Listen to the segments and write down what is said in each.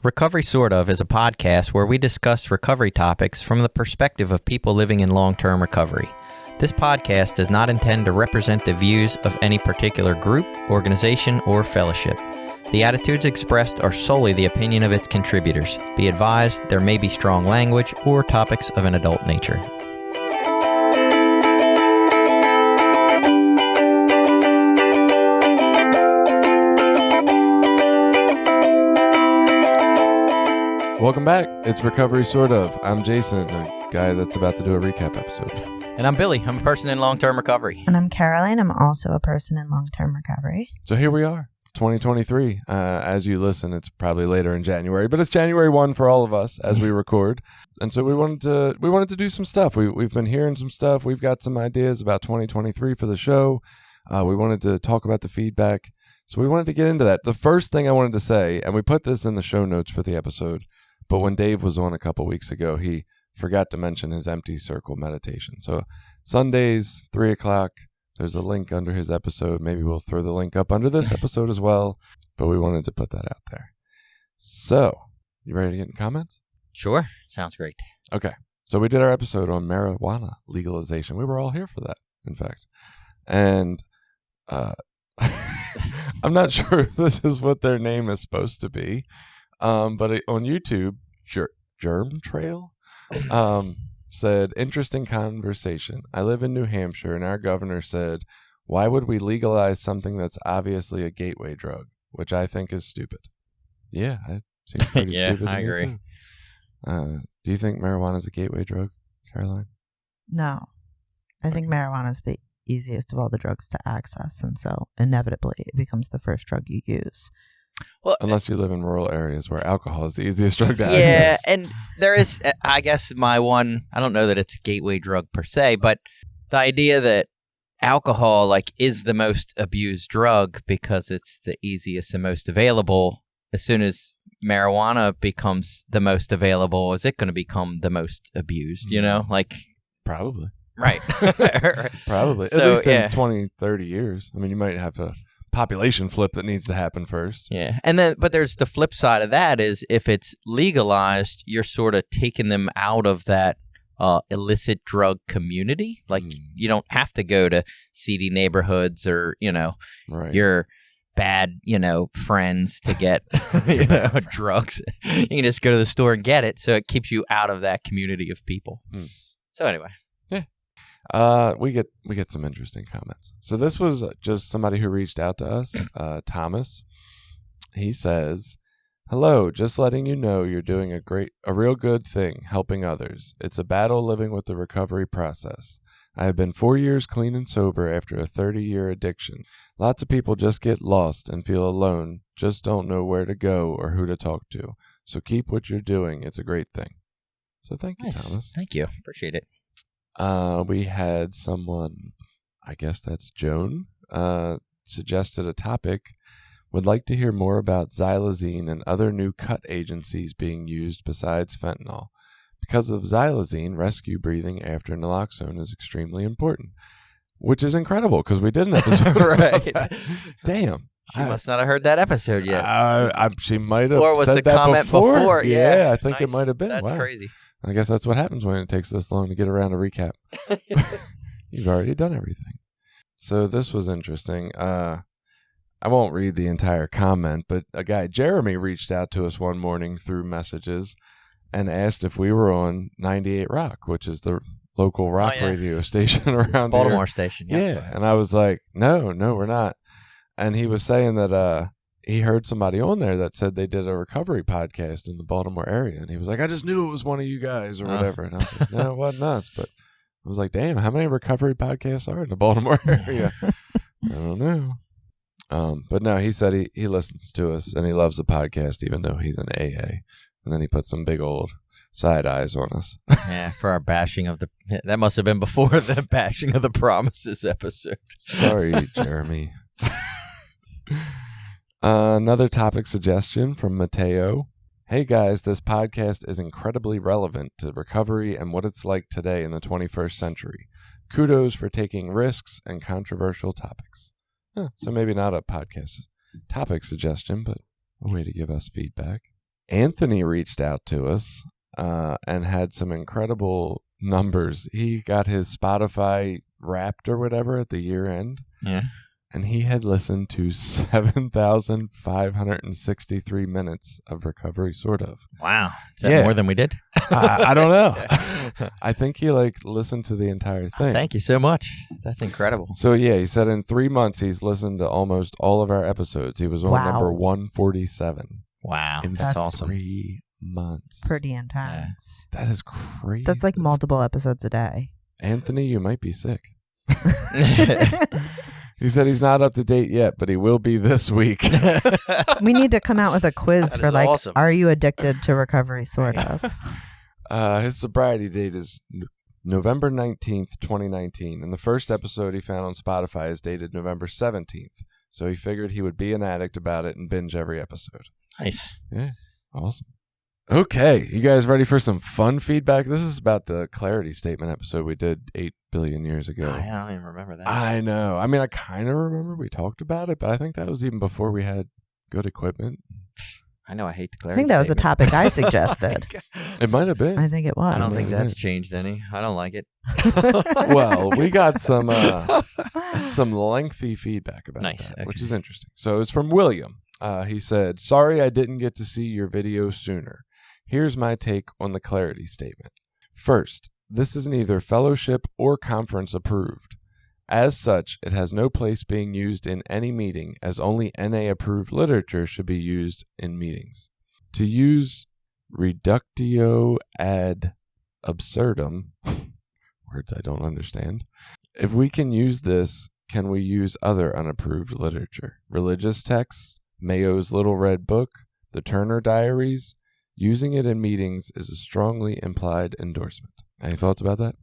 Recovery Sort Of is a podcast where we discuss recovery topics from the perspective of people living in long-term recovery. This podcast does not intend to represent the views of any particular group, organization, or fellowship. The attitudes expressed are solely the opinion of its contributors. Be advised, there may be strong language or topics of an adult nature. Welcome back. It's Recovery Sort Of. I'm Jason, a guy that's about to do a recap episode. And I'm Billy. I'm a person in long-term recovery. And I'm Caroline. I'm also a person in long-term recovery. So here we are. It's 2023. As you listen, it's probably later in January, but it's January 1 for all of us as we record. And so we wanted to do some stuff. We've been hearing some stuff. We've got some ideas about 2023 for the show. We wanted to talk about the feedback. So we wanted to get into that. The first thing I wanted to say, and we put this in the show notes for the episode, but when Dave was on a couple weeks ago, he forgot to mention his empty circle meditation. So Sundays, 3 o'clock, there's a link under his episode. Maybe we'll throw the link up under this episode as well, but we wanted to put that out there. So, you ready to get in comments? Sure. Sounds great. Okay. So we did our episode on marijuana legalization. We were all here for that, in fact. And I'm not sure if this is what their name is supposed to be. But on YouTube, Germ Trail said, interesting conversation. I live in New Hampshire, and our governor said, why would we legalize something that's obviously a gateway drug? Which I think is stupid. Yeah, it seems pretty stupid to I me agree. too. Do you think marijuana is a gateway drug, Caroline? No. I think marijuana is the easiest of all the drugs to access, and so inevitably it becomes the first drug you use. Well, Unless you live in rural areas where alcohol is the easiest drug to access. yeah, and there is, I guess, my one, I don't know that it's a gateway drug per se, but the idea that alcohol is the most abused drug because it's the easiest and most available. As soon as marijuana becomes the most available, is it going to become the most abused, you know? Probably. Right. Probably. So, At least yeah. in 20, 30 years. I mean, you might have a population flip that needs to happen first. Yeah. And then, but there's the flip side of that is if it's legalized, you're sort of taking them out of that illicit drug community. You don't have to go to seedy neighborhoods or, Right. your bad, friends to get, drugs. You can just go to the store and get it. So it keeps you out of that community of people. So anyway. We get some interesting comments. So this was just somebody who reached out to us, Thomas. He says, hello, just letting you know you're doing a real good thing, helping others. It's a battle living with the recovery process. I have been 4 years clean and sober after a 30-year addiction. Lots of people just get lost and feel alone, just don't know where to go or who to talk to. So keep what you're doing. It's a great thing. So thank you, Nice. Thomas. Thank you. Appreciate it. We had someone, I guess that's Joan, suggested a topic. Would like to hear more about xylazine and other new cut agencies being used besides fentanyl. Because of xylazine, rescue breathing after naloxone is extremely important, which is incredible because we did an episode Right. about that. Damn. She must not have heard that episode yet. She might have Or was said the that comment before? Yeah, I think Nice. it might have been. That's Wow. crazy. I guess that's what happens when it takes this long to get around a recap. You've already done everything. So this was interesting. I won't read the entire comment, but a guy, Jeremy, reached out to us one morning through messages and asked if we were on 98 Rock, which is the local rock radio station around Baltimore here. station. Yeah. And I was like, no, we're not. And he was saying that he heard somebody on there that said they did a recovery podcast in the Baltimore area. And he was like, I just knew it was one of you guys or whatever. And I was like, no, it wasn't us. But I was like, damn, how many recovery podcasts are in the Baltimore area? I don't know. But no, he said he listens to us and he loves the podcast, even though he's in AA. And then he put some big old side eyes on us. Yeah, for our bashing of that must have been before the bashing of the Promises episode. Sorry, Jeremy. Another topic suggestion from Mateo. Hey guys, this podcast is incredibly relevant to recovery and what it's like today in the 21st century. Kudos for taking risks and controversial topics. So maybe not a podcast topic suggestion, but a way to give us feedback. Anthony reached out to us and had some incredible numbers. He got his Spotify Wrapped or whatever at the year end. Yeah. And he had listened to 7,563 minutes of Recovery Sort of. Wow. Is that more than we did? I don't know. I think he listened to the entire thing. Thank you so much. That's incredible. So yeah, he said in 3 months he's listened to almost all of our episodes. He was on number 147. Wow. In That's awesome. 3 months. Pretty intense. That is crazy. That's like multiple episodes a day. Anthony, you might be sick. He said he's not up to date yet, but he will be this week. We need to come out with a quiz That for is awesome. are you addicted to recovery, sort of? His sobriety date is November 19th, 2019. And the first episode he found on Spotify is dated November 17th. So he figured he would be an addict about it and binge every episode. Nice. Yeah, awesome. Okay, you guys ready for some fun feedback? This is about the clarity statement episode we did 8 billion years ago. I don't even remember that. I know. I mean, I kind of remember we talked about it, but I think that was even before we had good equipment. I know I hate the I clarity think that was a statement. topic I suggested. It might have been. I think it was. I don't think that's changed any. I don't like it. Well, we got some lengthy feedback about Nice, that, okay. which is interesting. So it's from William. He said, "Sorry I didn't get to see your video sooner. Here's my take on the clarity statement. First, this is neither fellowship or conference approved. As such, it has no place being used in any meeting, as only NA-approved literature should be used in meetings. To use reductio ad absurdum," words I don't understand, "if we can use this, can we use other unapproved literature? Religious texts, Mayo's Little Red Book, the Turner Diaries? Using it in meetings is a strongly implied endorsement." Any thoughts about that?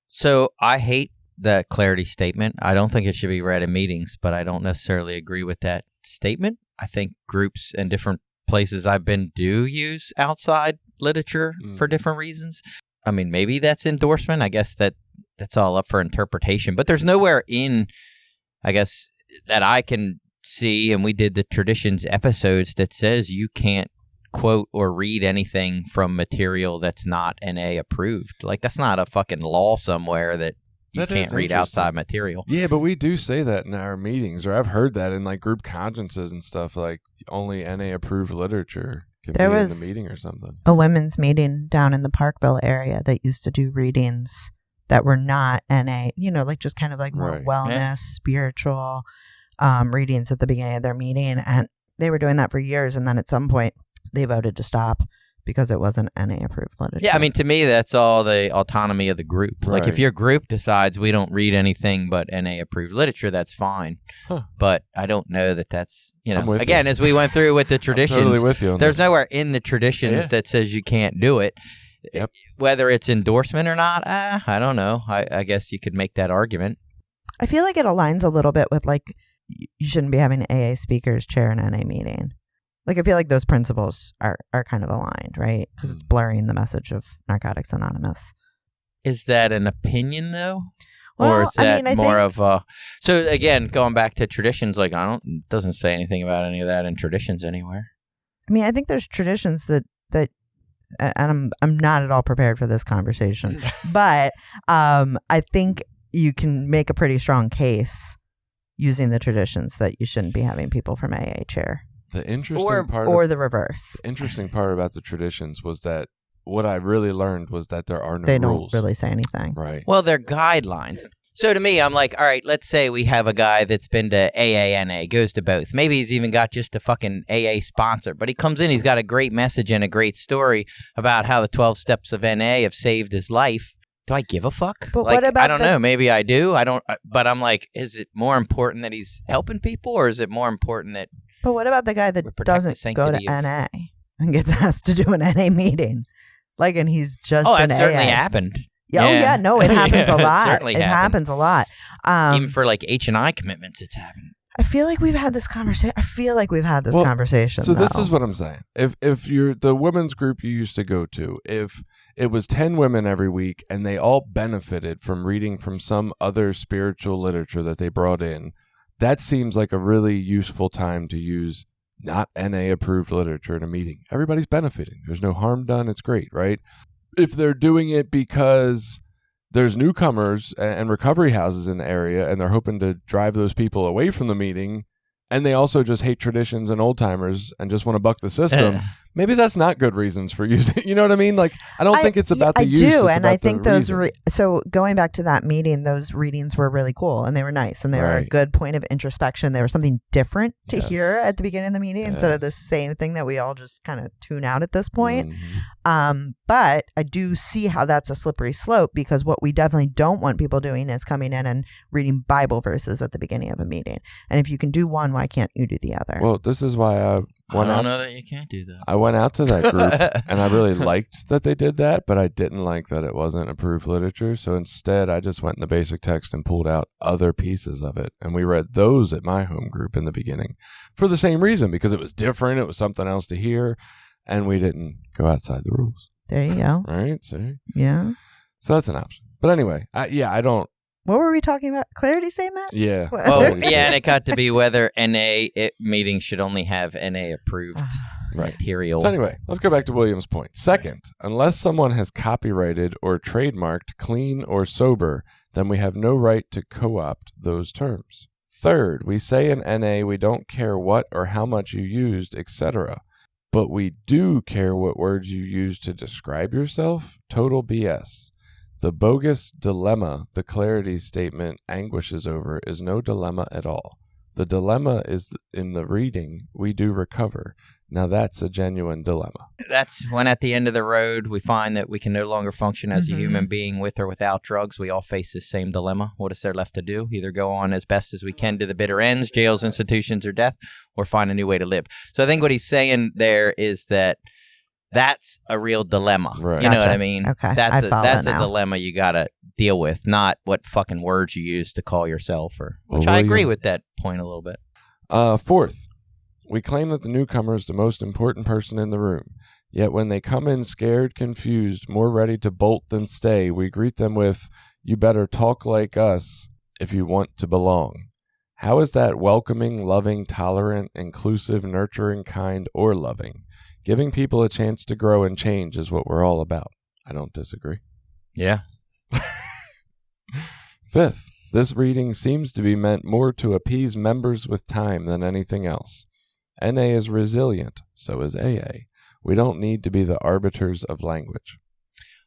So I hate the clarity statement. I don't think it should be read in meetings, but I don't necessarily agree with that statement. I think groups and different places I've been do use outside literature for different reasons. I mean, maybe that's endorsement. I guess that's all up for interpretation. But there's nowhere in, I guess, that I can see, and we did the traditions episodes, that says you can't quote or read anything from material that's not NA approved. Like, that's not a fucking law somewhere that you That can't is read interesting. outside material. Yeah, but we do say that in our meetings, or I've heard that in like group consciences and stuff, like only NA-approved literature can There be in was- the meeting or something. A women's meeting down in the Parkville area that used to do readings that were not NA, like just kind of like more Right. wellness, Yeah. spiritual readings at the beginning of their meeting. And they were doing that for years. And then at some point, they voted to stop because it wasn't NA approved literature. Yeah, I mean, to me, that's all the autonomy of the group. Like, if Right. your group decides we don't read anything but NA approved literature, that's fine. Huh. But I don't know that that's, I'm with again, you. as we went through with the traditions, I'm totally with you on there's this. nowhere in the traditions Yeah. that says you can't do it. Yep. Whether it's endorsement or not, I don't know. I guess you could make that argument. I feel like it aligns a little bit with like, you shouldn't be having AA speakers chair an NA meeting. Like, I feel like those principles are kind of aligned, right? Because it's blurring the message of Narcotics Anonymous. Is that an opinion, though? Well, or is that I more think, of a... So, again, going back to traditions, like, it doesn't say anything about any of that in traditions anywhere. I think there's traditions that and I'm not at all prepared for this conversation, but I think you can make a pretty strong case using the traditions that you shouldn't be having people from AA chair. The interesting Or the reverse. interesting part about the traditions was that what I really learned was that there are no They rules. don't really say anything. Right. Well, they're guidelines. So to me, I'm like, all right, let's say we have a guy that's been to AANA, goes to both. Maybe he's even got just a fucking AA sponsor, but he comes in, he's got a great message and a great story about how the 12 steps of NA have saved his life. Do I give a fuck? But like, what about I don't know. Maybe I do. I don't. But I'm like, is it more important that he's helping people, or is it more important that... But what about the guy that We protect the doesn't go to sanctity of- NA and gets asked to do an NA meeting? Like, and he's just Oh, in that certainly AA. happened. Yeah, Oh, yeah. No, it happens Yeah, a lot. It certainly happens a lot. Even for like H&I commitments, it's happened. I feel like we've had this conversation. Well, conversation. So this though. is what I'm saying. If you're the women's group you used to go to, if it was 10 women every week and they all benefited from reading from some other spiritual literature that they brought in, that seems like a really useful time to use not NA approved literature in a meeting. Everybody's benefiting. There's no harm done. It's great, right? If they're doing it because there's newcomers and recovery houses in the area and they're hoping to drive those people away from the meeting, and they also just hate traditions and old timers and just want to buck the system, maybe that's not good reasons for using. You know what I mean? Like, I don't think it's about the use. I do, and I think those. So going back to that meeting, those readings were really cool and they were nice and they were a good point of introspection. They were something different to hear at the beginning of the meeting instead of the same thing that we all just kind of tune out at this point. But I do see how that's a slippery slope, because what we definitely don't want people doing is coming in and reading Bible verses at the beginning of a meeting. And if you can do one, why can't you do the other? Well, this is why I don't know that you can't do that. I went out to that group and I really liked that they did that, but I didn't like that it wasn't approved literature. So instead, I just went in the basic text and pulled out other pieces of it. And we read those at my home group in the beginning for the same reason, because it was different. It was something else to hear. And we didn't go outside the rules. There you go. Right? See? Yeah. So that's an option. But anyway, I don't. What were we talking about? Clarity statement? Yeah. And it got to be whether NA meetings should only have NA approved material. So anyway, let's go back to William's point. Second, unless someone has copyrighted or trademarked clean or sober, then we have no right to co-opt those terms. Third, we say in NA we don't care what or how much you used, etc. But we do care what words you use to describe yourself. Total BS. The bogus dilemma the clarity statement anguishes over is no dilemma at all. The dilemma is in the reading we do recover. Now that's a genuine dilemma. That's when at the end of the road we find that we can no longer function as a human being with or without drugs. We all face the same dilemma. What is there left to do? Either go on as best as we can to the bitter ends, jails, institutions, or death, or find a new way to live. So I think what he's saying there is that that's a real dilemma. Right. You know what I mean? Okay. That's a dilemma you got to deal with, not what fucking words you use to call yourself. Which I agree with that point a little bit. Fourth, we claim that the newcomer is the most important person in the room. Yet when they come in scared, confused, more ready to bolt than stay, we greet them with, "You better talk like us if you want to belong." How is that welcoming, loving, tolerant, inclusive, nurturing, kind, or loving? Giving people a chance to grow and change is what we're all about. I don't disagree. Yeah. Fifth, this reading seems to be meant more to appease members with time than anything else. NA is resilient, so is AA. We don't need to be the arbiters of language.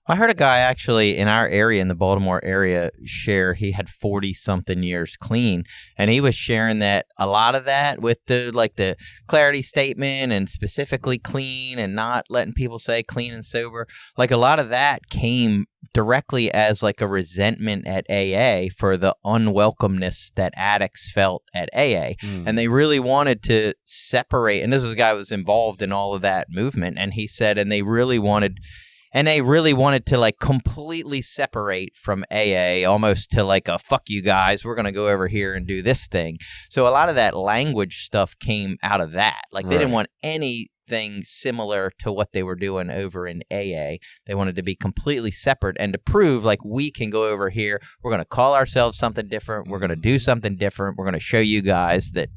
I heard a guy actually in our area, in the Baltimore area, share he had 40-something years clean, and he was sharing that a lot of that with the clarity statement and specifically clean and not letting people say clean and sober. Like a lot of that came directly as like a resentment at AA for the unwelcomeness that addicts felt at AA. And they really wanted to separate, and this was a guy who was involved in all of that movement, and he said, and they really wanted to like completely separate from AA, almost to like a fuck you guys, we're going to go over here and do this thing. So a lot of that language stuff came out of that. Like they didn't want anything similar to what they were doing over in AA. They wanted to be completely separate and to prove like we can go over here. We're going to call ourselves something different. We're going to do something different. We're going to show you guys that,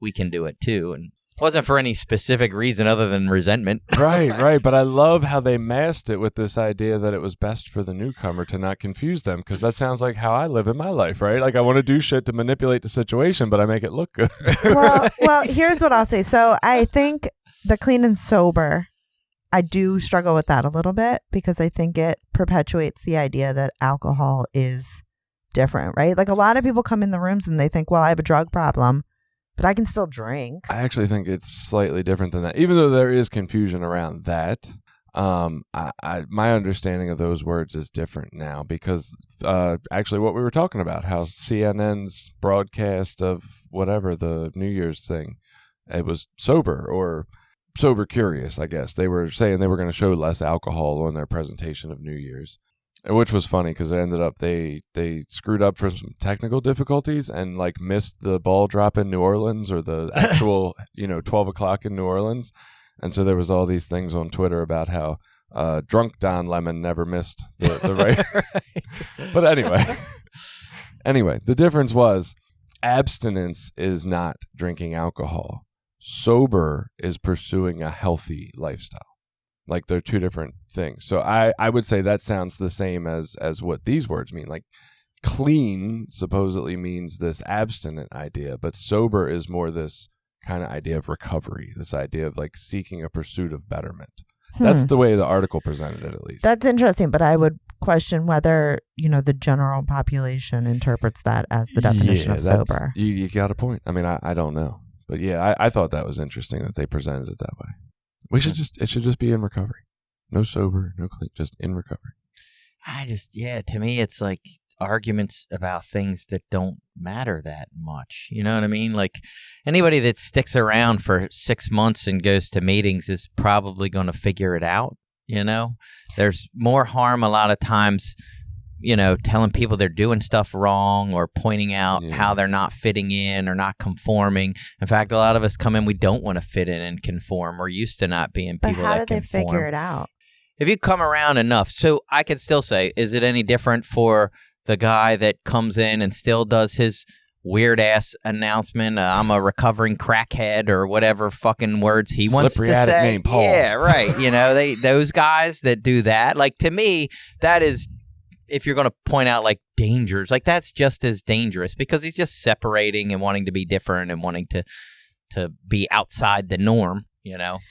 we can do it too. And wasn't for any specific reason other than resentment. Right. But I love how they masked it with this idea that it was best for the newcomer to not confuse them, because that sounds like how I live in my life, right? Like I want to do shit to manipulate the situation, but I make it look good. Well, here's what I'll say. So I think the clean and sober, I do struggle with that a little bit, because I think it perpetuates the idea that alcohol is different, right? Like a lot of people come in the rooms and they think, well, I have a drug problem, but I can still drink. I actually think it's slightly different than that, even though there is confusion around that. My understanding of those words is different now, because actually what we were talking about, how CNN's broadcast of whatever the New Year's thing, it was sober or sober curious, I guess. They were saying they were going to show less alcohol on their presentation of New Year's. Which was funny, because it ended up they screwed up for some technical difficulties and like missed the ball drop in New Orleans, or the actual 12 o'clock in New Orleans, and so there was all these things on Twitter about how drunk Don Lemon never missed the right. But anyway, the difference was abstinence is not drinking alcohol. Sober is pursuing a healthy lifestyle. Like they're two different things. So I would say that sounds the same as what these words mean. Like clean supposedly means this abstinent idea, but sober is more this kind of idea of recovery, this idea of like seeking a pursuit of betterment. That's the way the article presented it, at least. That's interesting, but I would question whether, the general population interprets that as the definition of sober. You got a point. I mean, I don't know. But yeah, I thought that was interesting that they presented it that way. It should just be in recovery. No sober, no clean, just in recovery. To me, it's like arguments about things that don't matter that much. You know what I mean? Like anybody that sticks around for 6 months and goes to meetings is probably going to figure it out. There's more harm a lot of times, telling people they're doing stuff wrong or pointing out how they're not fitting in or not conforming. In fact, a lot of us come in, we don't want to fit in and conform. We're used to not being people that conform. But how do they figure it out? If you come around enough. So I could still say, is it any different for the guy that comes in and still does his weird ass announcement, I'm a recovering crackhead or whatever fucking words he wants to say? Named Paul. Yeah, right. Those guys that do that, like to me, that is, if you're going to point out like dangers, like that's just as dangerous because he's just separating and wanting to be different and wanting to be outside the norm,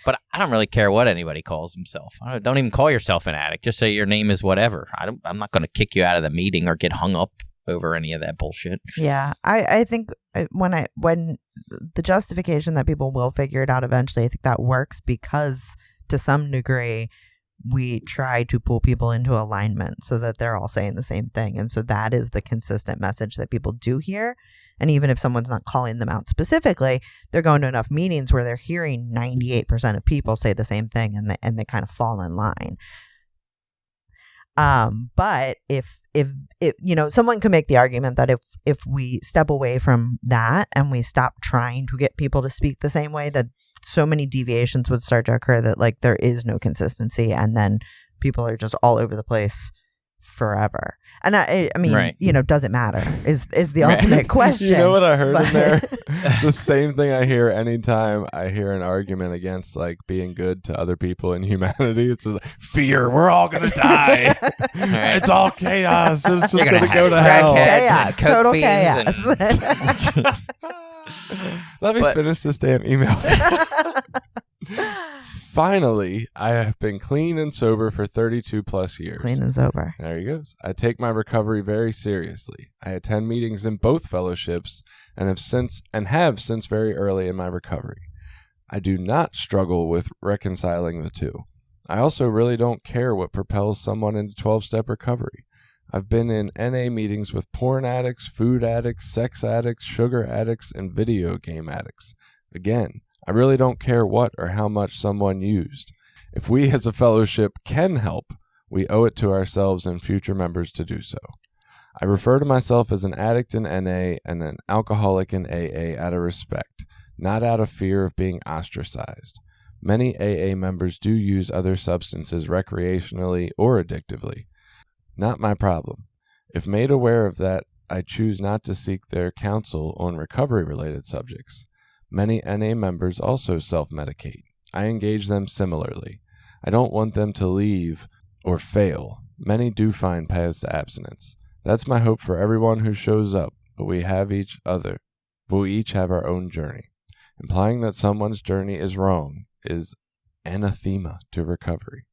But I don't really care what anybody calls himself. Don't even call yourself an addict. Just say your name is whatever. I'm not going to kick you out of the meeting or get hung up over any of that bullshit. Yeah, I think when the justification that people will figure it out eventually, I think that works because to some degree we try to pull people into alignment so that they're all saying the same thing. And so that is the consistent message that people do hear. And even if someone's not calling them out specifically, they're going to enough meetings where they're hearing 98% of people say the same thing and they kind of fall in line. But if someone could make the argument that if we step away from that and we stop trying to get people to speak the same way, that so many deviations would start to occur that like there is no consistency and then people are just all over the place forever. And I mean, right. Does it matter is the ultimate question. You know what I heard in there? The same thing I hear anytime I hear an argument against like being good to other people and humanity. It's just like, fear, we're all going to die. Right. It's all chaos. It's just going to go to hell. Chaos. Total chaos. Let me finish this damn email. Finally, I have been clean and sober for 32 plus years. Clean and sober. There he goes. I take my recovery very seriously. I attend meetings in both fellowships and have since very early in my recovery. I do not struggle with reconciling the two. I also really don't care what propels someone into 12-step recovery. I've been in NA meetings with porn addicts, food addicts, sex addicts, sugar addicts, and video game addicts. Again, I really don't care what or how much someone used. If we as a fellowship can help, we owe it to ourselves and future members to do so. I refer to myself as an addict in NA and an alcoholic in AA out of respect, not out of fear of being ostracized. Many AA members do use other substances recreationally or addictively. Not my problem. If made aware of that, I choose not to seek their counsel on recovery-related subjects. Many NA members also self-medicate. I engage them similarly. I don't want them to leave or fail. Many do find paths to abstinence. That's my hope for everyone who shows up, but we each have our own journey. Implying that someone's journey is wrong is anathema to recovery.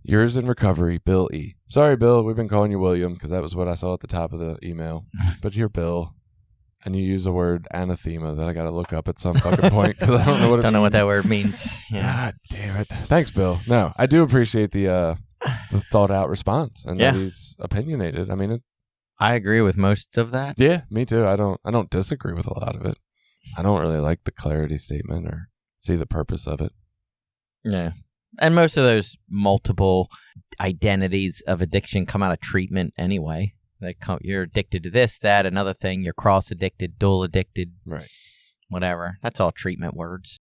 Yours in recovery, Bill E. Sorry, Bill, we've been calling you William because that was what I saw at the top of the email. But you're Bill. And you use the word anathema that I got to look up at some fucking point because I don't know what it means. Don't know what that word means. Yeah. God damn it. Thanks, Bill. No, I do appreciate the thought out response and that he's opinionated. I mean, I agree with most of that. Yeah, me too. I don't disagree with a lot of it. I don't really like the clarity statement or see the purpose of it. Yeah. And most of those multiple identities of addiction come out of treatment anyway. You're addicted to this, that, another thing. You're cross-addicted, dual-addicted, right? Whatever. That's all treatment words.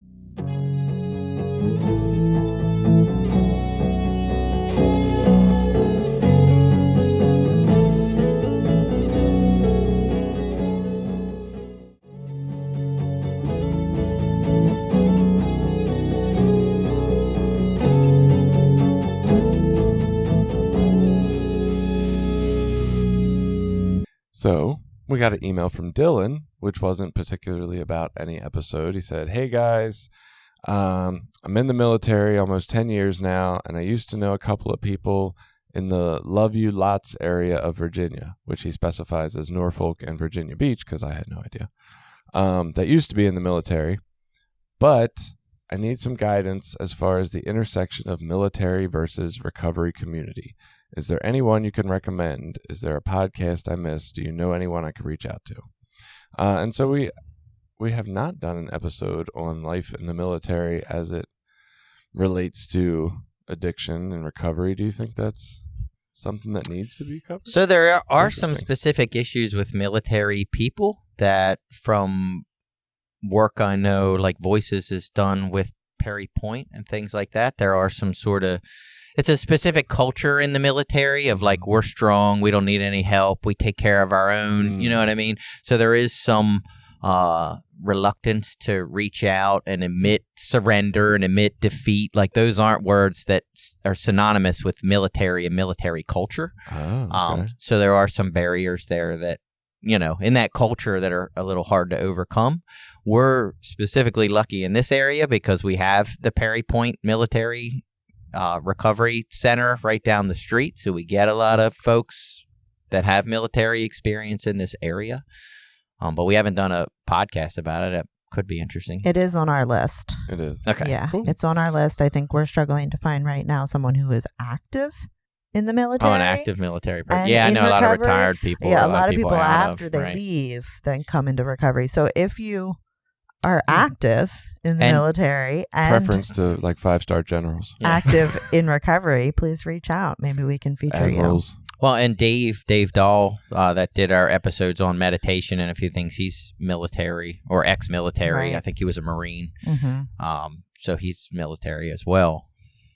So we got an email from Dylan, which wasn't particularly about any episode. He said, "Hey guys, I'm in the military almost 10 years now, and I used to know a couple of people in the Love You Lots area of Virginia," which he specifies as Norfolk and Virginia Beach, because I had no idea, that used to be in the military. But I need some guidance as far as the intersection of military versus recovery community. Is there anyone you can recommend? Is there a podcast I missed? Do you know anyone I could reach out to? And so we have not done an episode on life in the military as it relates to addiction and recovery. Do you think that's something that needs to be covered? So there are some specific issues with military people that, from work I know, like Voices is done with Perry Point and things like that. There are some sort of, it's a specific culture in the military of like, we're strong, we don't need any help, we take care of our own, you know what I mean? So there is some reluctance to reach out and admit surrender and admit defeat. Like, those aren't words that are synonymous with military and military culture. Okay. So there are some barriers there that, you know, in that culture that are a little hard to overcome. We're specifically lucky in this area because we have the Perry Point Military Recovery Center right down the street. So we get a lot of folks that have military experience in this area. But we haven't done a podcast about it. It could be interesting. It is on our list. It is. Okay. Yeah, cool. It's on our list. I think we're struggling to find right now someone who is active in the military. Oh, an active military person. And Yeah, I in know a lot of recovery. retired people. Yeah, a lot of people I know after of, they right. leave then come into recovery. So if you are active in the And military and Preference to like 5-star generals. Yeah. active in recovery, please reach out. Maybe we can feature Admirals. Well, and Dave Dahl, that did our episodes on meditation and a few things. He's military or ex-military. Right. I think he was a Marine. you. Mm-hmm. So he's military as well.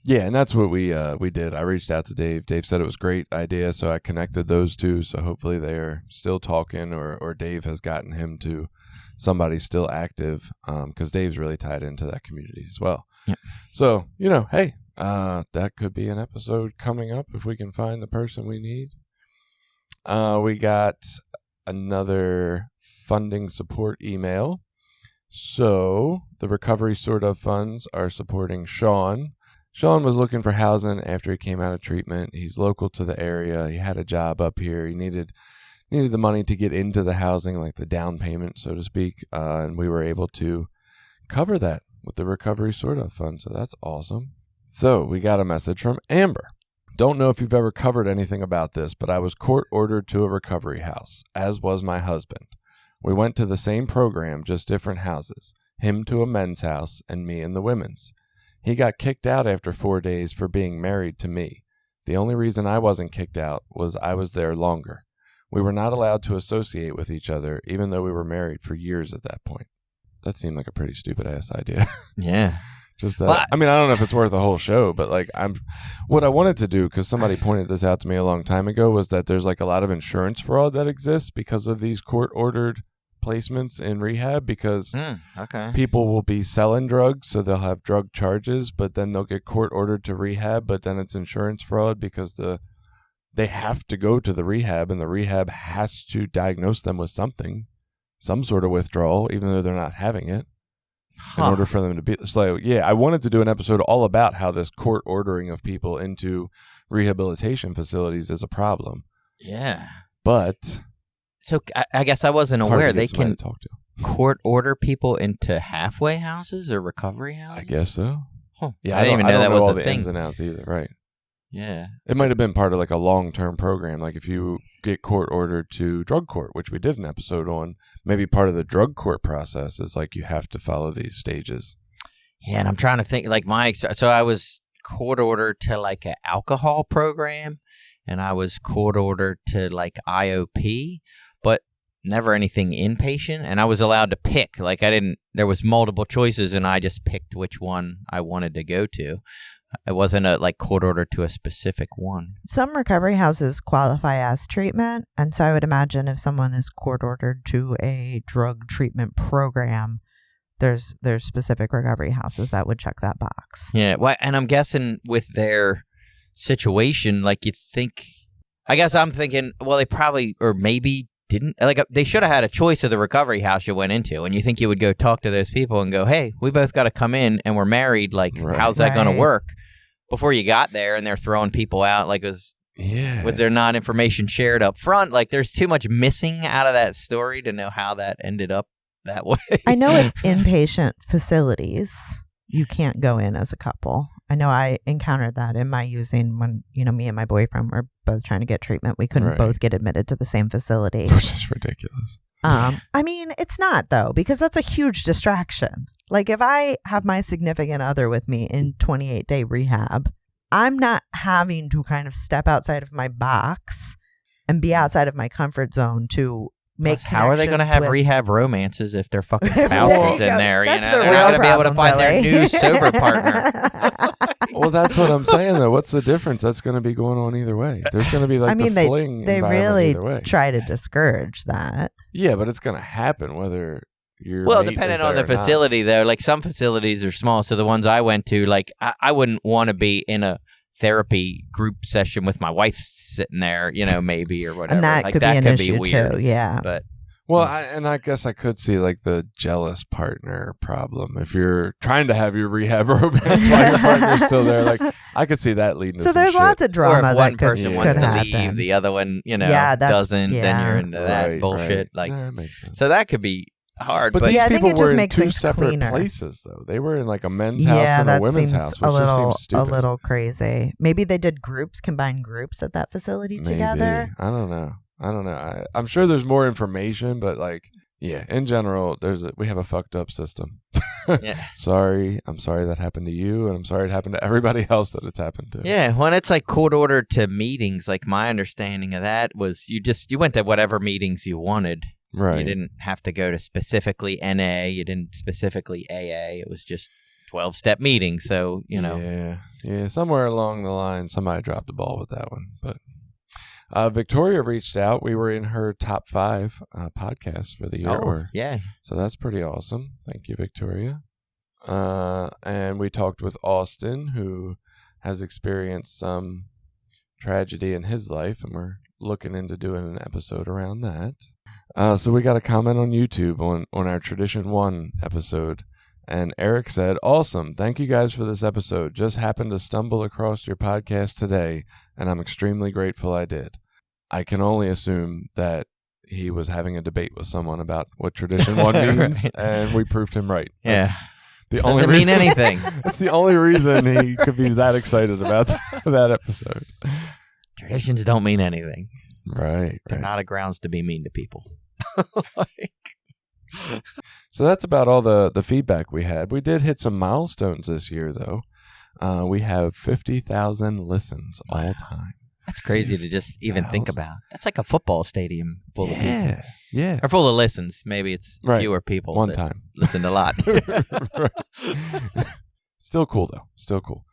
Yeah, and that's what we did. I reached out to Dave. Dave said it was a great idea, so I connected those two. So hopefully they're still talking, or Dave has gotten him to somebody still active, because Dave's really tied into that community as well. Yep. So, you know, hey, that could be an episode coming up if we can find the person we need. We got another funding support email. So the Recovery Sort of funds are supporting Sean. Sean was looking for housing after he came out of treatment. He's local to the area. He had a job up here. He needed the money to get into the housing, like the down payment, so to speak. And we were able to cover that with the Recovery Sort of fund. So that's awesome. So we got a message from Amber. Don't know if you've ever covered anything about this, but I was court ordered to a recovery house, as was my husband. We went to the same program, just different houses. Him to a men's house and me in the women's. He got kicked out after 4 days for being married to me. The only reason I wasn't kicked out was I was there longer. We were not allowed to associate with each other, even though we were married for years at that point. That seemed like a pretty stupid-ass idea. Yeah. Just that. Well, I mean, I don't know if it's worth a whole show, but like, what I wanted to do, because somebody pointed this out to me a long time ago, was that there's like a lot of insurance fraud that exists because of these court-ordered placements in rehab, because Okay. people will be selling drugs, so they'll have drug charges, but then they'll get court-ordered to rehab, but then it's insurance fraud because they have to go to the rehab, and the rehab has to diagnose them with something, some sort of withdrawal, even though they're not having it. In order for them to be, so yeah, I wanted to do an episode all about how this court ordering of people into rehabilitation facilities is a problem. Yeah. But So I guess I wasn't it's hard aware to get they somebody can to talk to. court order people into halfway houses or recovery houses. I guess so. Huh. Yeah, I didn't even I know don't that was all a the thing. ins and outs either. Right. Yeah. It might have been part of like a long-term program. Like if you get court ordered to drug court, which we did an episode on, maybe part of the drug court process is like you have to follow these stages. Yeah, and I'm trying to think, like so I was court ordered to like an alcohol program, and I was court ordered to like IOP, but never anything inpatient, and I was allowed to pick. Like there was multiple choices, and I just picked which one I wanted to go to. It wasn't a like court order to a specific one. Some recovery houses qualify as treatment, and so I would imagine if someone is court ordered to a drug treatment program, there's specific recovery houses that would check that box. Yeah, well, and I'm guessing with their situation, like I guess I'm thinking, well, they probably or maybe didn't like. They should have had a choice of the recovery house you went into, and you think you would go talk to those people and go, "Hey, we both got to come in, and we're married. Like, how's that going to work?" Before you got there, and they're throwing people out. Like, was there not information shared up front? Like, there's too much missing out of that story to know how that ended up that way. I know at inpatient facilities, you can't go in as a couple. I know I encountered that in my using when, me and my boyfriend were both trying to get treatment. We couldn't both get admitted to the same facility. Which is ridiculous. I mean, it's not, though, because that's a huge distraction. Like, if I have my significant other with me in 28-day rehab, I'm not having to kind of step outside of my box and be outside of my comfort zone to make connections. How are they going to have rehab romances if their fucking spouse is in there? They're not going to be able to find their new sober partner. Well, that's what I'm saying, though. What's the difference? That's going to be going on either way. There's going to be the fling they really either way. Try to discourage that. Yeah, but it's going to happen whether you're depending on the facility, though. Like, some facilities are small, so the ones I went to, like, I wouldn't want to be in a therapy group session with my wife sitting there, maybe, or whatever. And that like, could that be an could issue be weird, too, yeah. But I guess I could see like the jealous partner problem if you're trying to have your rehab romance while your partner's still there. Like, I could see that leading to some there's shit. lots of drama. Or if one person wants to happen. leave, the other one, doesn't. Yeah. Then you're into that bullshit. Like, that makes sense. So that could be hard. But but these I think people it just were makes in two things separate cleaner. places, though. They were in like a men's house and a women's house, which just seems stupid. A little crazy. Maybe they did combined groups at that facility together. I don't know. I'm sure there's more information, but like, yeah, in general, we have a fucked up system. Yeah. I'm sorry that happened to you, and I'm sorry it happened to everybody else that it's happened to. Yeah, when it's like court order to meetings, like my understanding of that was you went to whatever meetings you wanted. Right. You didn't have to go to specifically NA. You didn't specifically AA. It was just 12-step meetings. So, Yeah. Somewhere along the line, somebody dropped the ball with that one. But Victoria reached out. We were in her top 5 podcasts for the year. Oh, yeah. So that's pretty awesome. Thank you, Victoria. And we talked with Austin, who has experienced some tragedy in his life, and we're looking into doing an episode around that. So we got a comment on YouTube on our Tradition 1 episode, and Eric said, "Awesome. Thank you guys for this episode. Just happened to stumble across your podcast today, and I'm extremely grateful I did." I can only assume that he was having a debate with someone about what Tradition 1 means, Right. And we proved him right. Yeah. Doesn't mean anything. That's the only reason he could be that excited about that episode. Traditions don't mean anything. Right. They're not a grounds to be mean to people. So that's about all the feedback we had. We did hit some milestones this year, though. We have 50,000 listens all time. That's crazy to just even think about. That's like a football stadium full of people. Yeah. Or full of listens. Maybe it's fewer people. One time. Listened a lot. Still cool, though. Still cool.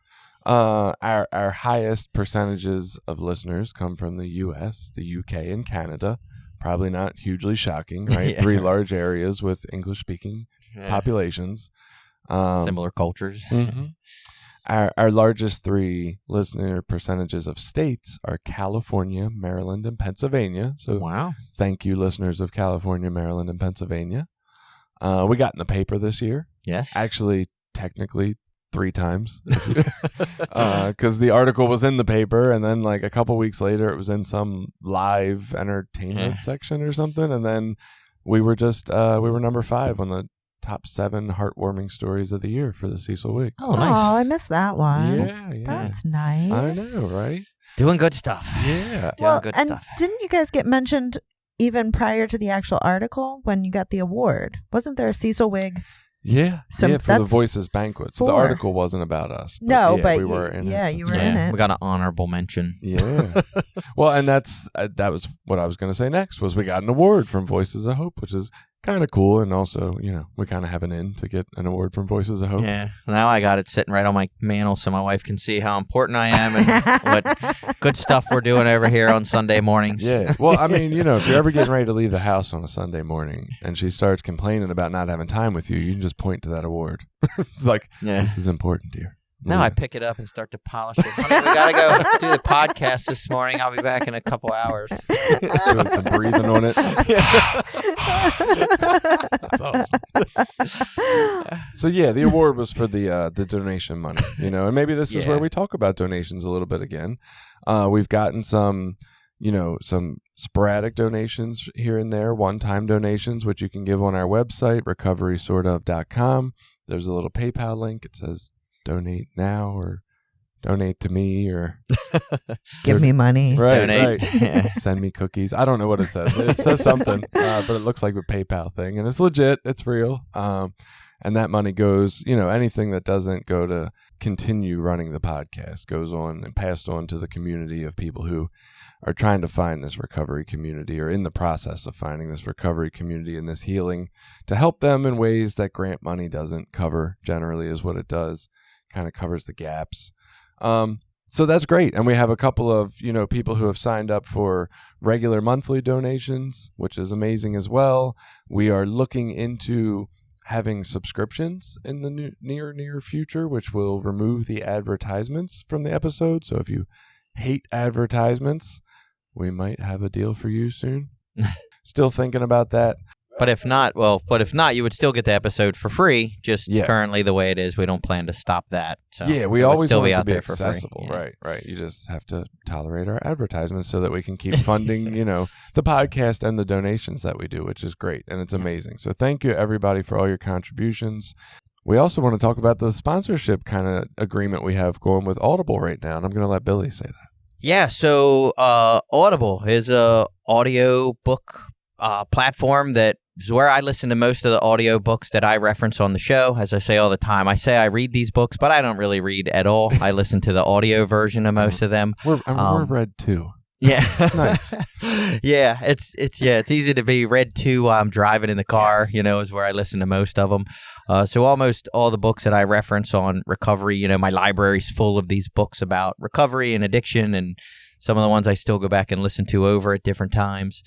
Our highest percentages of listeners come from the U.S., the UK, and Canada. Probably not hugely shocking, right? Yeah. 3 large areas with English-speaking populations. Similar cultures. Mm-hmm. Our largest 3 listener percentages of states are California, Maryland, and Pennsylvania. So wow. Thank you, listeners of California, Maryland, and Pennsylvania. We got in the paper this year. Yes. Actually, technically 3 times. Because the article was in the paper, and then like a couple weeks later, it was in some live entertainment section or something. And then we were number 5 on the top 7 heartwarming stories of the year for the Cecil Weeks. Oh, nice. Oh, I missed that one. Yeah. That's nice. I know, right? Doing good stuff. Yeah. Doing good and stuff. Didn't you guys get mentioned even prior to the actual article when you got the award? Wasn't there a Cecil Wig? Yeah. For the Voices Banquet. So the article wasn't about us. But we were in it. you were in it. We got an honorable mention. Yeah. Well, and that was what I was going to say next, was we got an award from Voices of Hope, which is kind of cool. And also, we kind of have an in to get an award from Voices of Hope. Yeah. Now I got it sitting right on my mantle so my wife can see how important I am and what good stuff we're doing over here on Sunday mornings. Yeah. Well, I mean, if you're ever getting ready to leave the house on a Sunday morning and she starts complaining about not having time with you, you can just point to that award. It's like, this is important, dear. No, I pick it up and start to polish it. Honey, we got to go do the podcast this morning. I'll be back in a couple hours. Doing some breathing on it. That's awesome. So yeah, the award was for the donation money, and maybe this is where we talk about donations a little bit again. We've gotten some sporadic donations here and there, one-time donations, which you can give on our website, recoverysortof.com. There's a little PayPal link. It says donate now or donate to me or give me money. Right. Send me cookies. I don't know what it says. It says something, but it looks like a PayPal thing, and it's legit. It's real. And that money goes, anything that doesn't go to continue running the podcast goes on and passed on to the community of people who are trying to find this recovery community or in the process of finding this recovery community and this healing to help them in ways that grant money doesn't cover, generally is what it does. Kind of covers the gaps. So that's great. And we have a couple of, people who have signed up for regular monthly donations, which is amazing as well. We are looking into having subscriptions in the near future, which will remove the advertisements from the episode. So if you hate advertisements, we might have a deal for you soon. Still thinking about that. But if not, you would still get the episode for free. Just currently the way it is, we don't plan to stop that. So we always want it to be accessible. Right. You just have to tolerate our advertisements so that we can keep funding, the podcast and the donations that we do, which is great. And it's amazing. So thank you, everybody, for all your contributions. We also want to talk about the sponsorship kind of agreement we have going with Audible right now. And I'm going to let Billy say that. Yeah. So Audible is a audio book platform that is where I listen to most of the audio books that I reference on the show. As I say all the time, I say I read these books, but I don't really read at all. I listen to the audio version of most of them. We've read too. Yeah, it's nice. Yeah, it's easy to be read to while I'm driving in the car. Is where I listen to most of them. So almost all the books that I reference on recovery, my library's full of these books about recovery and addiction, and some of the ones I still go back and listen to over at different times.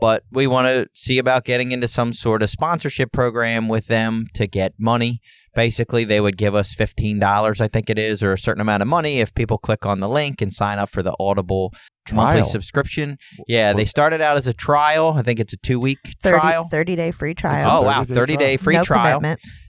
But we want to see about getting into some sort of sponsorship program with them to get money. Basically, they would give us $15, I think it is, or a certain amount of money if people click on the link and sign up for the Audible monthly subscription. Yeah, they started out as a trial. I think it's a 2-week trial. 30-day free trial. Oh, wow. 30-day free trial.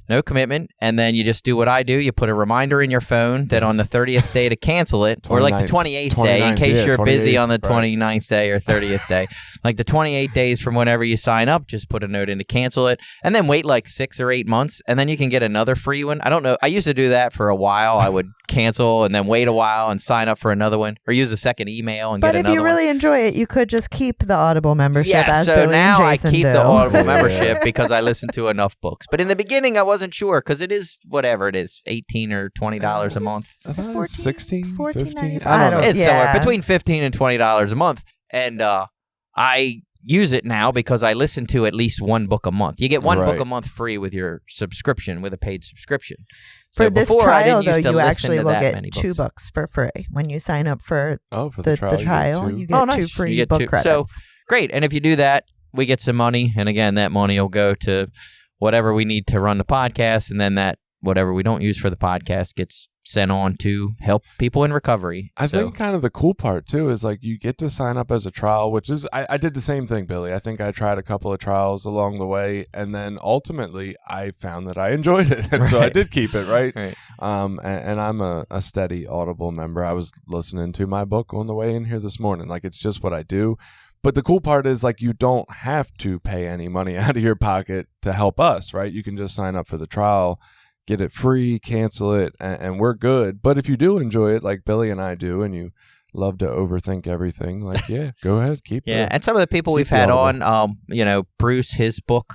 No commitment. And then you just do what I do. You put a reminder in your phone that on the 30th day to cancel it, or like the 28th day in case you're busy on the 29th day or 30th day. Like the 28 days from whenever you sign up, just put a note in to cancel it, and then wait like 6 or 8 months, and then you can get another free one. I don't know. I used to do that for a while. I would cancel and then wait a while and sign up for another one, or use a second email and get another one. But if you really enjoy it, you could just keep the Audible membership. Yeah, so Billy now and Jason I keep do. the Audible membership because I listen to enough books. But in the beginning, I wasn't sure because it is whatever it is, $18 or $20 a month. I thought it was 16, 15. I don't know. It's somewhere between $15 and $20 a month, and I use it now because I listen to at least one book a month. You get one book a month free with your subscription, with a paid subscription. So for this trial, though, you actually will get 2 books for free when you sign up for the trial. You get 2 free book credits. So great, and if you do that, we get some money, and again, that money will go to whatever we need to run the podcast, and then that whatever we don't use for the podcast gets sent on to help people in recovery. I think kind of the cool part too is like you get to sign up as a trial, which is I did the same thing, Billy. I think I tried a couple of trials along the way, and then ultimately I found that I enjoyed it, and so I did keep it. Right. And I'm a steady Audible member. I was listening to my book on the way in here this morning. Like, it's just what I do. But the cool part is, like, you don't have to pay any money out of your pocket to help us, right? You can just sign up for the trial, get it free, cancel it, and we're good. But if you do enjoy it, like Billy and I do, and you love to overthink everything, like, go ahead, keep it. Yeah, and some of the people we've had on, Bruce, his book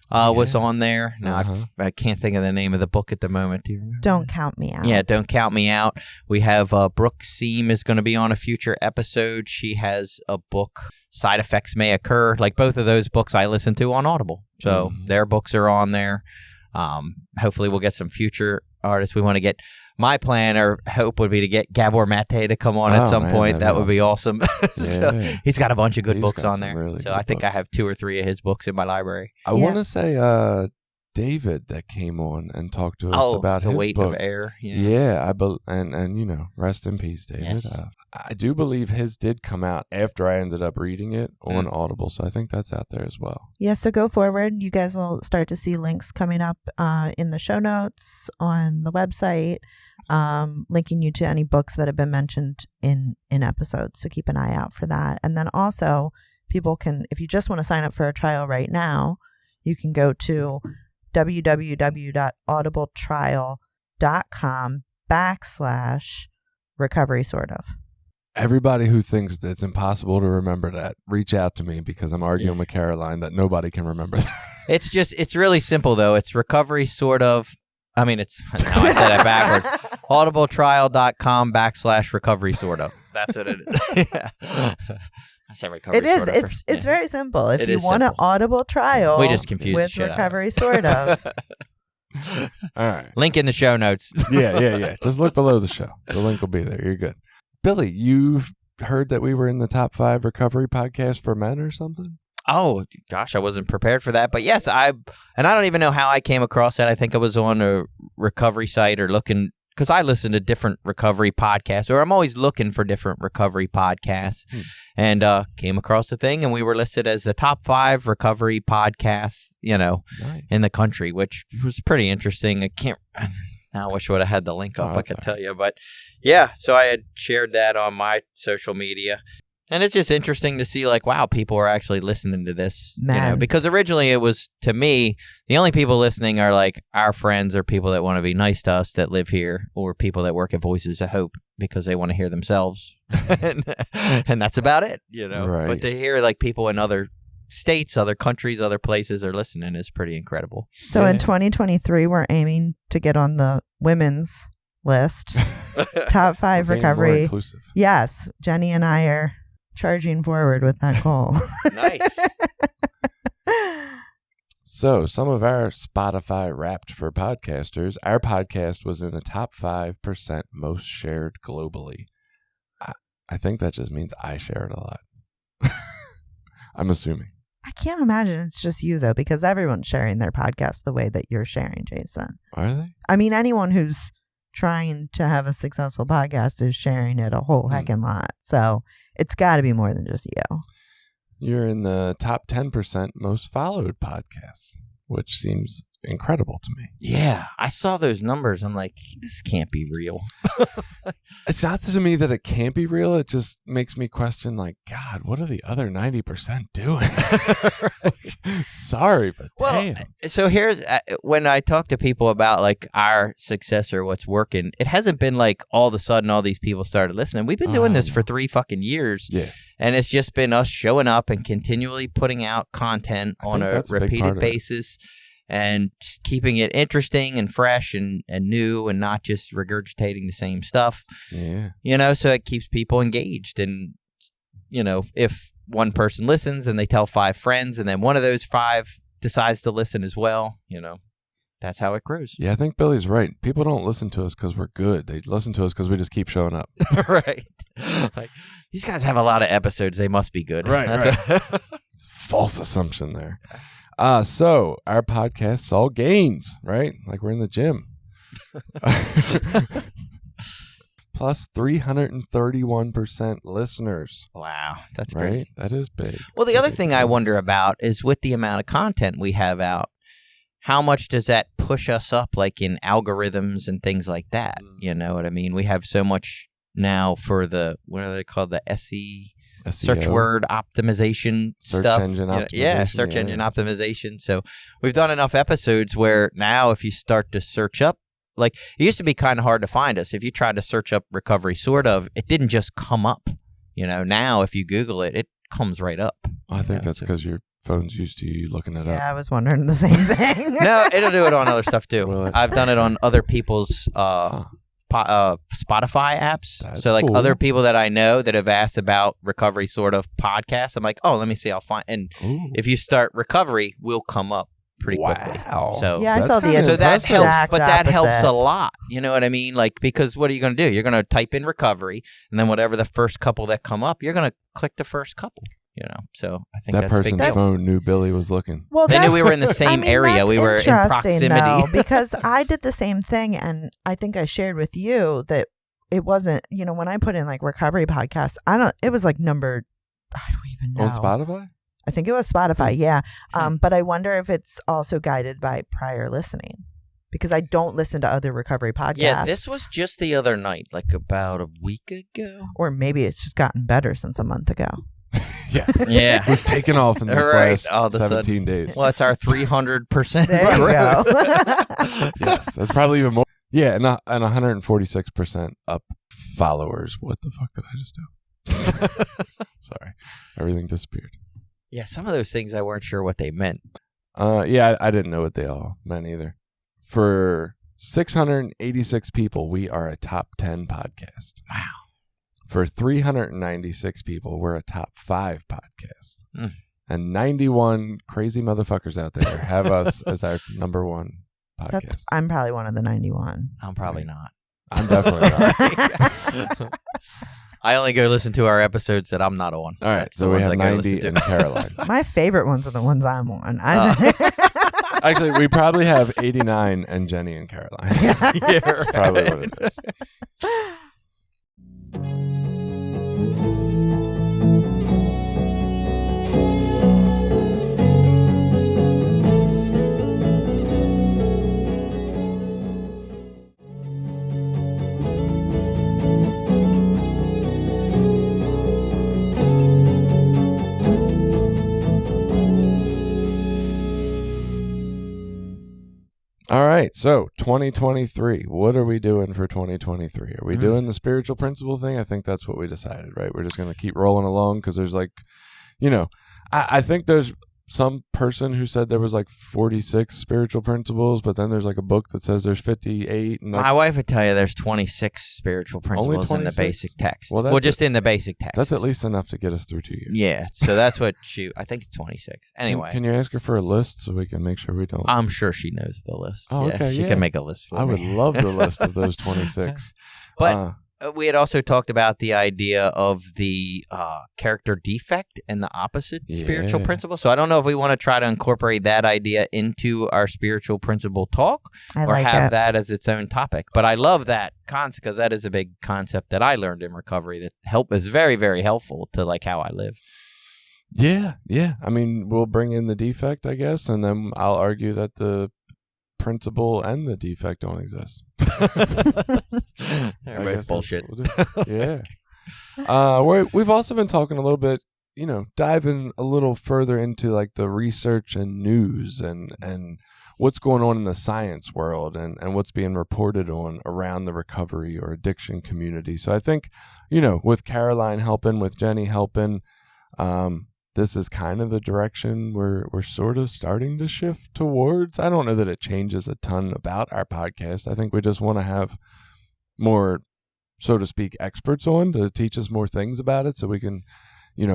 was on there. Now, I can't think of the name of the book at the moment. Do you remember? Don't Count Me Out. Yeah, Don't Count Me Out. We have Brooke Seam is going to be on a future episode. She has a book, Side Effects May Occur. Like, both of those books I listen to on Audible. So their books are on there. Hopefully we'll get some future artists. We want to get, my plan or hope would be to get Gabor Mate to come on at some point. That would be awesome. So he's got a bunch of good books on there. Really so I think I have 2 or 3 of his books in my library. I want to say David that came on and talked to us about the his weight book. of air. Yeah, and rest in peace, David. Yes. I do believe his did come out after I ended up reading it on Audible, so I think that's out there as well. Yeah, so go forward. You guys will start to see links coming up in the show notes on the website, linking you to any books that have been mentioned in episodes. So keep an eye out for that. And then also, people can, if you just want to sign up for a trial right now, you can go to www.audibletrial.com/recovery sort of. Everybody who thinks that it's impossible to remember that, reach out to me because I'm arguing with Caroline that nobody can remember that. It's really simple though. It's recovery sort of. I mean, now I said it backwards. audibletrial.com/recovery sort of. That's what it is. Yeah. I said recovery. It is. Sort of It's very simple. If it you want an audible trial, we just confused with the shit recovery sort of. All right. Link in the show notes. Yeah. Just look below the show. The link will be there. You're good. Billy, you've heard that we were in the top 5 recovery podcasts for men or something? Oh gosh, I wasn't prepared for that, but yes, I don't even know how I came across that. I think I was on a recovery site or looking, because I listen to different recovery podcasts, or I'm always looking for different recovery podcasts, and came across the thing, and we were listed as the top 5 recovery podcasts, Nice. in the country, which was pretty interesting. I wish I would have had the link up. I could tell you, but yeah. So I had shared that on my social media. And it's just interesting to see, like, wow, people are actually listening to this, because originally it was, to me, the only people listening are like our friends or people that want to be nice to us that live here, or people that work at Voices of Hope because they want to hear themselves. and that's about it, Right. But to hear like people in other states, other countries, other places are listening is pretty incredible. So in 2023, we're aiming to get on the women's list. Top 5 recovery. More inclusive. Yes. Jenny and I are charging forward with that goal. Nice. So, some of our Spotify Wrapped for podcasters, our podcast was in the top 5% most shared globally. I think that just means I share it a lot. I'm assuming. I can't imagine it's just you, though, because everyone's sharing their podcast the way that you're sharing, Jason. Are they? I mean, anyone who's trying to have a successful podcast is sharing it a whole heckin' lot. So it's got to be more than just you. You're in the top 10% most followed podcasts, which seems incredible to me. Yeah, I saw those numbers. I'm like, this can't be real. It's not to me that it can't be real. It just makes me question, like, God, what are the other 90% doing? Sorry, but damn. So here's when I talk to people about like our success or what's working, it hasn't been like all of a sudden all these people started listening. We've been doing this for 3 fucking years. Yeah. And it's just been us showing up and continually putting out content on a repeated basis. And keeping it interesting and fresh and new and not just regurgitating the same stuff. Yeah. So it keeps people engaged. And, if one person listens and they tell 5 friends and then one of those 5 decides to listen as well, that's how it grows. Yeah, I think Billy's right. People don't listen to us because we're good. They listen to us because we just keep showing up. Right. Like, these guys have a lot of episodes. They must be good. Right. It's a false assumption there. So our podcast saw gains, right? Like we're in the gym. Plus 331% listeners. Wow. That's right? great. That is big. Well, the other thing I wonder about is with the amount of content we have out, how much does that push us up like in algorithms and things like that? You know what I mean? We have so much now for the, what are they called? The SEO? Search word optimization stuff. Engine optimization. Yeah, search engine optimization. So we've done enough episodes where now if you start to search up, like it used to be kind of hard to find us. If you tried to search up recovery sort of, it didn't just come up. Now if you Google it, it comes right up. I think that's because your phone's used to you looking it up. Yeah, I was wondering the same thing. No, it'll do it on other stuff too. I've done it on other people's Spotify apps. That's so like cool. other people that I know that have asked about recovery sort of podcasts, I'm like, oh, let me see. I'll find. And if you start recovery, we'll come up pretty quickly. So yeah, I saw the so that helps, but that opposite. helps a lot. You know what I mean? Like, because what are you going to do? You're going to type in recovery, and then whatever the first couple that come up, you're going to click the first couple. So I think that that's a big person's deal. phone knew Billy was looking. Well, They knew we that's- were in the same area. that's We were in interesting, proximity. though, because I did the same thing, and I think I shared with you that it wasn't. When I put in like recovery podcasts, it was like number. I don't even know. On Spotify? I think it was Spotify. Yeah. But I wonder if it's also guided by prior listening, because I don't listen to other recovery podcasts. Yeah, this was just the other night, like about a week ago. Or maybe it's just gotten better since a month ago. Yeah. Yeah. We've taken off in this Right, last all of a 17 sudden. days. Well, it's our 300%. There you go. Yes, that's probably even more. Yeah, and 146% up followers. What the fuck did I just do? Sorry, everything disappeared. Yeah, some of those things I weren't sure what they meant. Yeah, I didn't know what they all meant either. For 686 people, we are a top 10 podcast. Wow. For 396 people, we're a top 5 podcast. Mm. And 91 crazy motherfuckers out there have us as our number 1 podcast. I'm probably one of the 91. I'm probably not. I'm definitely not. I only go listen to our episodes that I'm not on. All right, That's so the we ones have I go 90 listen and to. Caroline. My favorite ones are the ones I'm on. Actually, we probably have 89 and Jenny and Caroline. That's probably what it is. All right, so 2023. What are we doing for 2023? Are we doing the spiritual principle thing? I think that's what we decided, right? We're just going to keep rolling along because there's like, I think there's some person who said there was like 46 spiritual principles, but then there's like a book that says there's 58. And My wife would tell you there's 26 spiritual principles in the 26? basic text. Well, Well, that's just in the basic text. that's at least enough to get us through 2 years. Yeah, so that's what I think it's 26. Can- Anyway, can you ask her for a list so we can make sure we don't? I'm sure she knows the list. Oh, Yeah, okay, she yeah. can make a list for I me. would love the list of those 26. But we had also talked about the idea of the character defect and the opposite spiritual Yeah. principle. So I don't know if we want to try to incorporate that idea into our spiritual principle talk I or like have it. that as its own topic. But I love that concept because that is a big concept that I learned in recovery that is very, very helpful to like how I live. Yeah. I mean, we'll bring in the defect, I guess, and then I'll argue that the principle and the defect don't exist. They're I both guess that's bullshit. what we'll do. Yeah. We've also been talking a little bit, diving a little further into like the research and news and what's going on in the science world and what's being reported on around the recovery or addiction community. So I think, with Caroline helping, with Jenny helping, this is kind of the direction we're sort of starting to shift towards. I don't know that it changes a ton about our podcast. I think we just want to have more, so to speak, experts on to teach us more things about it so we can,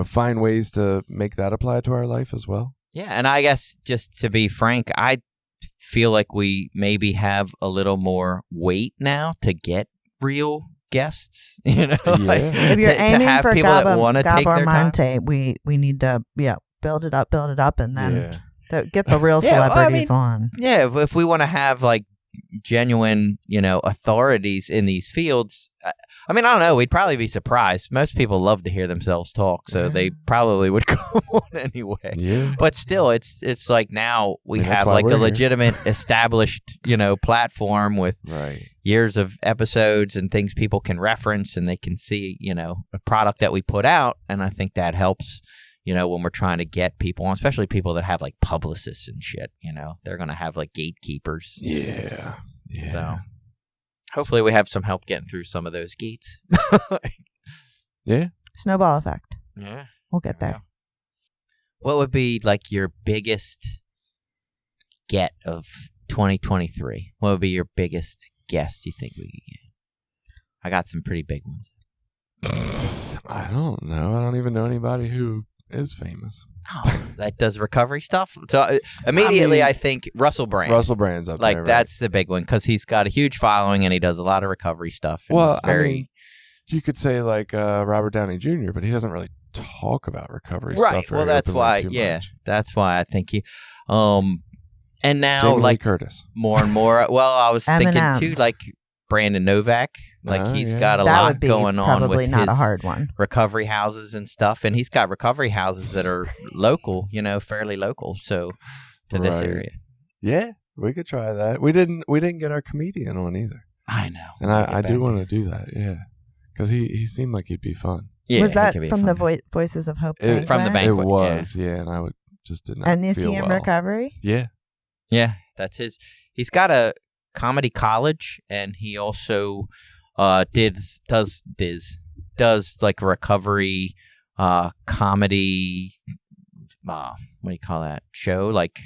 find ways to make that apply to our life as well. Yeah, and I guess just to be frank, I feel like we maybe have a little more weight now to get real guests, Yeah. If you're to aiming have for people that want to take their time. Monte, we need to build it up, and then get the real Yeah, well, I celebrities mean- on. Yeah, if we want to have like genuine, authorities in these fields, I mean, I don't know. We'd probably be surprised. Most people love to hear themselves talk, so they probably would come on anyway. Yeah. But still, it's like now we I mean, that's have why like we're a here. legitimate, established, platform with Right. years of episodes and things people can reference, and they can see, a product that we put out, and I think that helps. When we're trying to get people, especially people that have like publicists and shit, they're going to have like gatekeepers. Yeah. So hopefully we have some help getting through some of those gates. Yeah. Snowball effect. Yeah. We'll get there. What would be like your biggest get of 2023? What would be your biggest guest you think we could get? I got some pretty big ones. I don't know. I don't even know anybody who is famous. Oh, that does recovery stuff. So immediately I mean, I think Russell Brand. Russell Brand's up like there. Right? that's the big one because he's got a huge following and he does a lot of recovery stuff. And Well, he's very I mean, you could say like Robert Downey Jr., but he doesn't really talk about recovery Right. stuff. Well, very that's openly why. too Yeah, much. that's why I think he. And now Jamie Lee like Curtis. more and more. Well, I was thinking Eminem. too, like Brandon Novak. Like Oh, he's yeah. got a That lot would be going on probably with not his a hard one. recovery houses and stuff, and he's got recovery houses that are local. Fairly local. So to this Right. area. Yeah, we could try that. We didn't get our comedian on either, I know. and We'll get I do back. want to do that. Yeah, because he seemed like he'd be fun. Yeah, Was he that could be from the fun. Voices of Hope? It- From the banquet? banquet. It was, yeah, and I just did not And is feel he in well. recovery? Yeah, Yeah, that's his. He's got a comedy college, and he also does like recovery comedy. What do you call that show? Like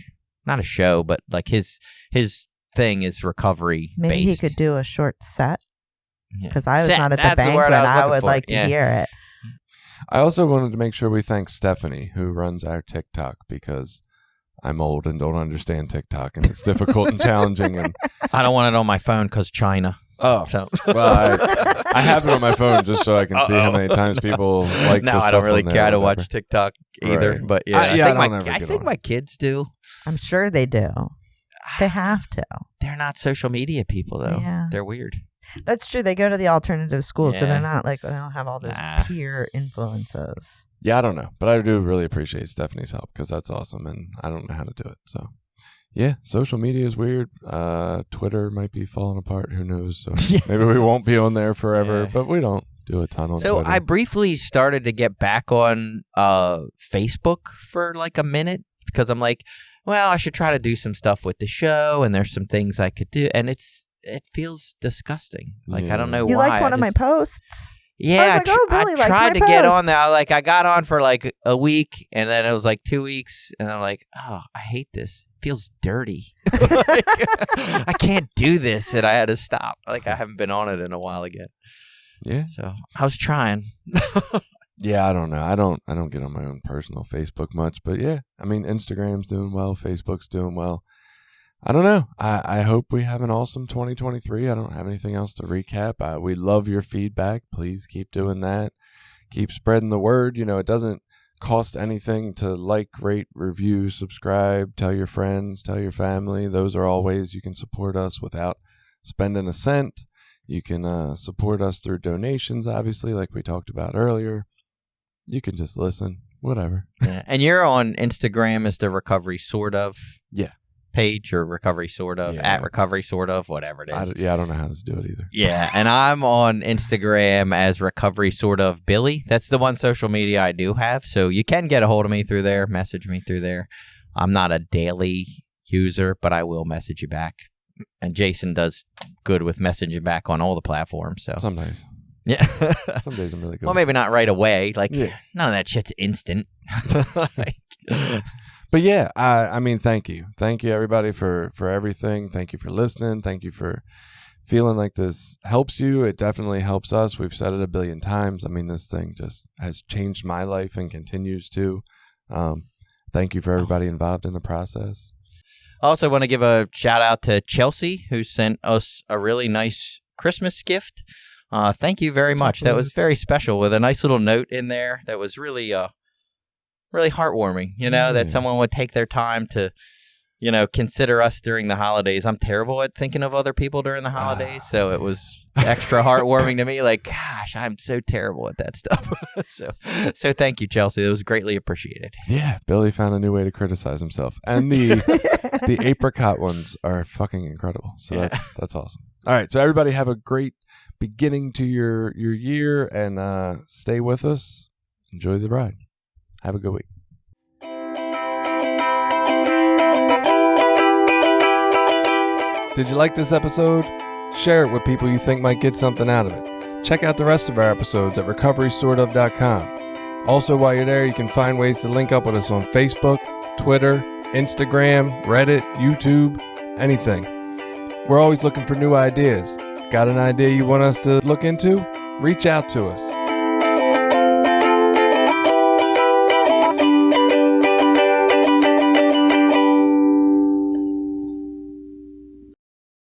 not a show, but like his thing is recovery. Maybe he based. could do a short set. Yeah. Because I was Set, not at the that's banquet. word I was I looking would for. like to Yeah. hear it. I also wanted to make sure we thank Stephanie, who runs our TikTok, because I'm old and don't understand TikTok, and it's difficult and challenging. And I don't want it on my phone because China. oh, So well, I have it on my phone just so I can see how many times people like. no, the I stuff don't really on there care or to whatever. watch TikTok either. Right. But yeah, I don't ever I get think on my it. kids do. I'm sure they do. They have to. They're not social media people though. Yeah. They're weird. That's true. They go to the alternative schools, so Yeah. they're not like, they don't have all those Nah. peer influences. Yeah, I don't know, but I do really appreciate Stephanie's help because that's awesome, and I don't know how to do it. So, yeah, social media is weird. Twitter might be falling apart. Who knows? So Yeah. maybe we won't be on there forever, Yeah. but we don't do a ton on So Twitter. I briefly started to get back on Facebook for like a minute because I'm like, well, I should try to do some stuff with the show, and there's some things I could do, and it feels disgusting. Like I don't know You why. like one of my posts? Yeah, I was like, oh, Billy I liked tried my to get post. on there. I got on for like a week, and then it was like 2 weeks, and I'm like, oh, I hate this. It feels dirty. Like, I can't do this, and I had to stop. Like I haven't been on it in a while again. Yeah, So I was trying. yeah. I don't know. I don't get on my own personal Facebook much, but yeah, I mean, Instagram's doing well, Facebook's doing well. I don't know. I hope we have an awesome 2023. I don't have anything else to recap. We love your feedback. Please keep doing that. Keep spreading the word. It doesn't cost anything to like, rate, review, subscribe, tell your friends, tell your family. Those are all ways you can support us without spending a cent. You can support us through donations, obviously, like we talked about earlier. You can just listen, whatever. Yeah. And you're on Instagram as the Recovery Sort of Yeah. page, or Recovery Sort of, Yeah. at Recovery Sort of, whatever it is. I don't know how to do it either. Yeah, and I'm on Instagram as Recovery Sort of Billy. That's the one social media I do have, so you can get a hold of me through there, message me through there. I'm not a daily user, but I will message you back. And Jason does good with messaging back on all the platforms, so Some days. yeah. Some days I'm really good. Well, maybe not right away. Like Yeah. none of that shit's instant. Like, But yeah, I mean, thank you everybody for everything. Thank you for listening. Thank you for feeling like this helps you. It definitely helps us. We've said it a billion times. I mean, this thing just has changed my life and continues to. Thank you for everybody involved in the process. I also want to give a shout out to Cirlce, who sent us a really nice Christmas gift. Thank you very much. That was very special, with a nice little note in there that was really really heartwarming, that someone would take their time to, consider us during the holidays. I'm terrible at thinking of other people during the holidays, so it was extra heartwarming to me. Like, gosh, I'm so terrible at that stuff. So thank you, Cirlce. It was greatly appreciated. Yeah, Billy found a new way to criticize himself. And the apricot ones are fucking incredible. So that's awesome. All right, so everybody have a great beginning to your year, and stay with us. Enjoy the ride. Have a good week. Did you like this episode? Share it with people you think might get something out of it. Check out the rest of our episodes at recoverysortof.com. Also, while you're there, you can find ways to link up with us on Facebook, Twitter, Instagram, Reddit, YouTube, anything. We're always looking for new ideas. Got an idea you want us to look into? Reach out to us.